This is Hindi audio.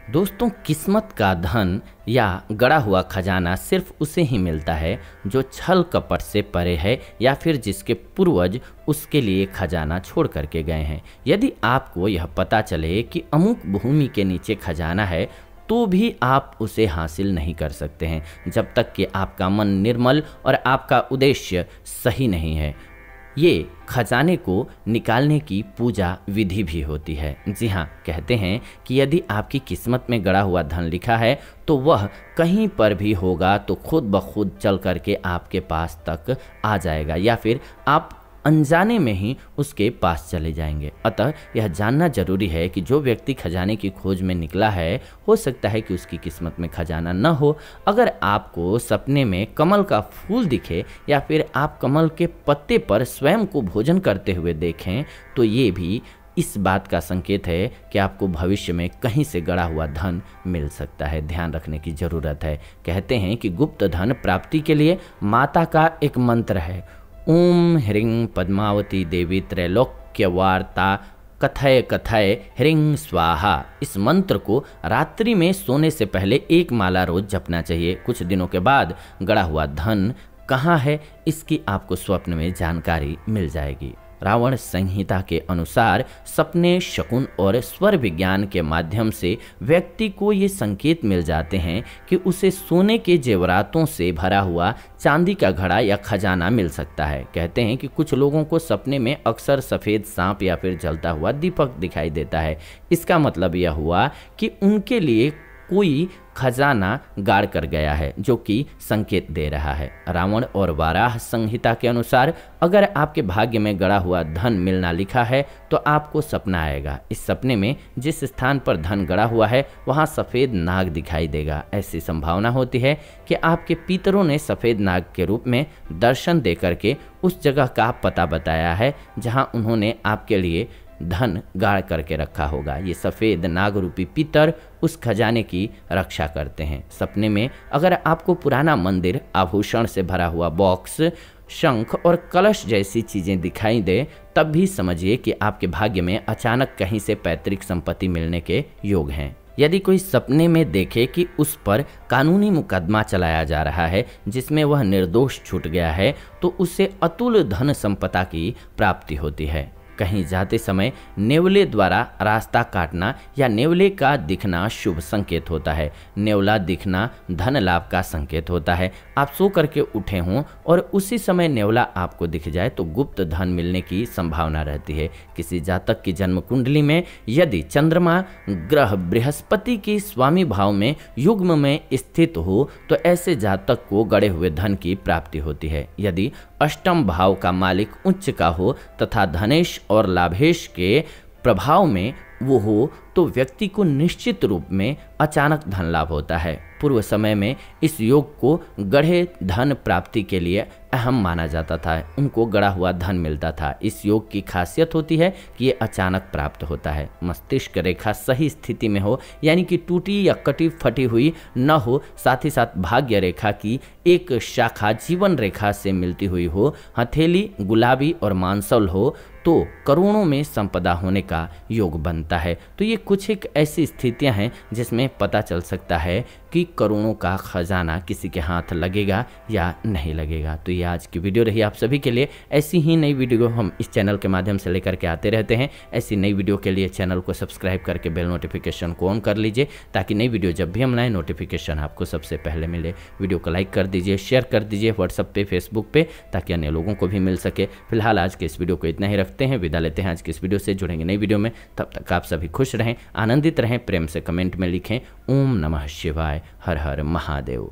दोस्तों, किस्मत का धन या गड़ा हुआ खजाना सिर्फ उसे ही मिलता है जो छल कपट से परे है या फिर जिसके पूर्वज उसके लिए खजाना छोड़ करके गए हैं। यदि आपको यह पता चले कि अमुक भूमि के नीचे खजाना है तो भी आप उसे हासिल नहीं कर सकते हैं जब तक कि आपका मन निर्मल और आपका उद्देश्य सही नहीं है। ये खजाने को निकालने की पूजा विधि भी होती है। जी हाँ, कहते हैं कि यदि आपकी किस्मत में गड़ा हुआ धन लिखा है तो वह कहीं पर भी होगा तो खुद ब खुद चल करके आपके पास तक आ जाएगा या फिर आप अनजाने में ही उसके पास चले जाएंगे। अतः यह जानना जरूरी है कि जो व्यक्ति खजाने की खोज में निकला है, हो सकता है कि उसकी किस्मत में खजाना न हो। अगर आपको सपने में कमल का फूल दिखे या फिर आप कमल के पत्ते पर स्वयं को भोजन करते हुए देखें तो ये भी इस बात का संकेत है कि आपको भविष्य में कहीं से गड़ा हुआ धन मिल सकता है। ध्यान रखने की जरूरत है। कहते हैं कि गुप्त धन प्राप्ति के लिए माता का एक मंत्र है, ओम ह्रीं पद्मावती देवी त्रैलोक्य वार्ता कथय कथय ह्रीं स्वाहा। इस मंत्र को रात्रि में सोने से पहले एक माला रोज जपना चाहिए। कुछ दिनों के बाद गड़ा हुआ धन कहाँ है इसकी आपको स्वप्न में जानकारी मिल जाएगी। रावण संहिता के अनुसार सपने, शकुन और स्वर विज्ञान के माध्यम से व्यक्ति को ये संकेत मिल जाते हैं कि उसे सोने के जेवरातों से भरा हुआ चांदी का घड़ा या खजाना मिल सकता है। कहते हैं कि कुछ लोगों को सपने में अक्सर सफ़ेद सांप या फिर जलता हुआ दीपक दिखाई देता है। इसका मतलब यह हुआ कि उनके लिए कोई खजाना गाड़ कर गया है, जो कि संकेत दे रहा है। रावण और वाराह संहिता के अनुसार अगर आपके भाग्य में गड़ा हुआ धन मिलना लिखा है तो आपको सपना आएगा। इस सपने में जिस स्थान पर धन गड़ा हुआ है वहाँ सफ़ेद नाग दिखाई देगा। ऐसी संभावना होती है कि आपके पितरों ने सफ़ेद नाग के रूप में दर्शन दे करके उस जगह का पता बताया है जहाँ उन्होंने आपके लिए धन गाड़ करके रखा होगा। ये सफ़ेद नाग रूपी पितर उस खजाने की रक्षा करते हैं। सपने में अगर आपको पुराना मंदिर, आभूषण से भरा हुआ बॉक्स, शंख और कलश जैसी चीज़ें दिखाई दे तब भी समझिए कि आपके भाग्य में अचानक कहीं से पैतृक संपत्ति मिलने के योग हैं। यदि कोई सपने में देखे कि उस पर कानूनी मुकदमा चलाया जा रहा है जिसमें वह निर्दोष छूट गया है तो उससे अतुल धन संपदा की प्राप्ति होती है। कहीं जाते समय नेवले द्वारा रास्ता काटना या नेवले का दिखना शुभ संकेत होता है। नेवला दिखना धन लाभ का संकेत होता है। आप सो करके उठे हों और उसी समय नेवला आपको दिख जाए तो गुप्त धन मिलने की संभावना रहती है। किसी जातक की जन्म कुंडली में यदि चंद्रमा ग्रह बृहस्पति की स्वामी भाव में युग्म में स्थित हो तो ऐसे जातक को गड़े हुए धन की प्राप्ति होती है। यदि अष्टम भाव का मालिक उच्च का हो तथा धनेश और लाभेश के प्रभाव में वो हो तो व्यक्ति को निश्चित रूप में अचानक धन लाभ होता है। पूर्व समय में इस योग को गढ़े धन प्राप्ति के लिए अहम माना जाता था। उनको गड़ा हुआ धन मिलता था। इस योग की खासियत होती है कि ये अचानक प्राप्त होता है। मस्तिष्क रेखा सही स्थिति में हो, यानी कि टूटी या कटी फटी हुई न हो, साथ ही साथ भाग्य रेखा की एक शाखा जीवन रेखा से मिलती हुई हो, हथेली गुलाबी और मांसल हो तो करोड़ों में संपदा होने का योग बनता है। तो ये कुछ एक ऐसी स्थितियां हैं जिसमें पता चल सकता है कि करोड़ों का खजाना किसी के हाथ लगेगा या नहीं लगेगा। तो ये आज की वीडियो रही आप सभी के लिए। ऐसी ही नई वीडियो हम इस चैनल के माध्यम से लेकर के आते रहते हैं। ऐसी नई वीडियो के लिए चैनल को सब्सक्राइब करके बेल नोटिफिकेशन को ऑन कर लीजिए ताकि नई वीडियो जब भी हम लाएं नोटिफिकेशन आपको सबसे पहले मिले। वीडियो को लाइक कर दीजिए, शेयर कर दीजिए व्हाट्सएप पे, फेसबुक पे, ताकि अन्य लोगों को भी मिल सके। फिलहाल आज के इस वीडियो को इतना ही रखते हैं, विदा लेते हैं आज की इस वीडियो से। जुड़ेंगे नई वीडियो में, तब तक आप सभी खुश रहें, आनंदित रहें, प्रेम से कमेंट में लिखें ओम नमः शिवाय, हर हर महादेव।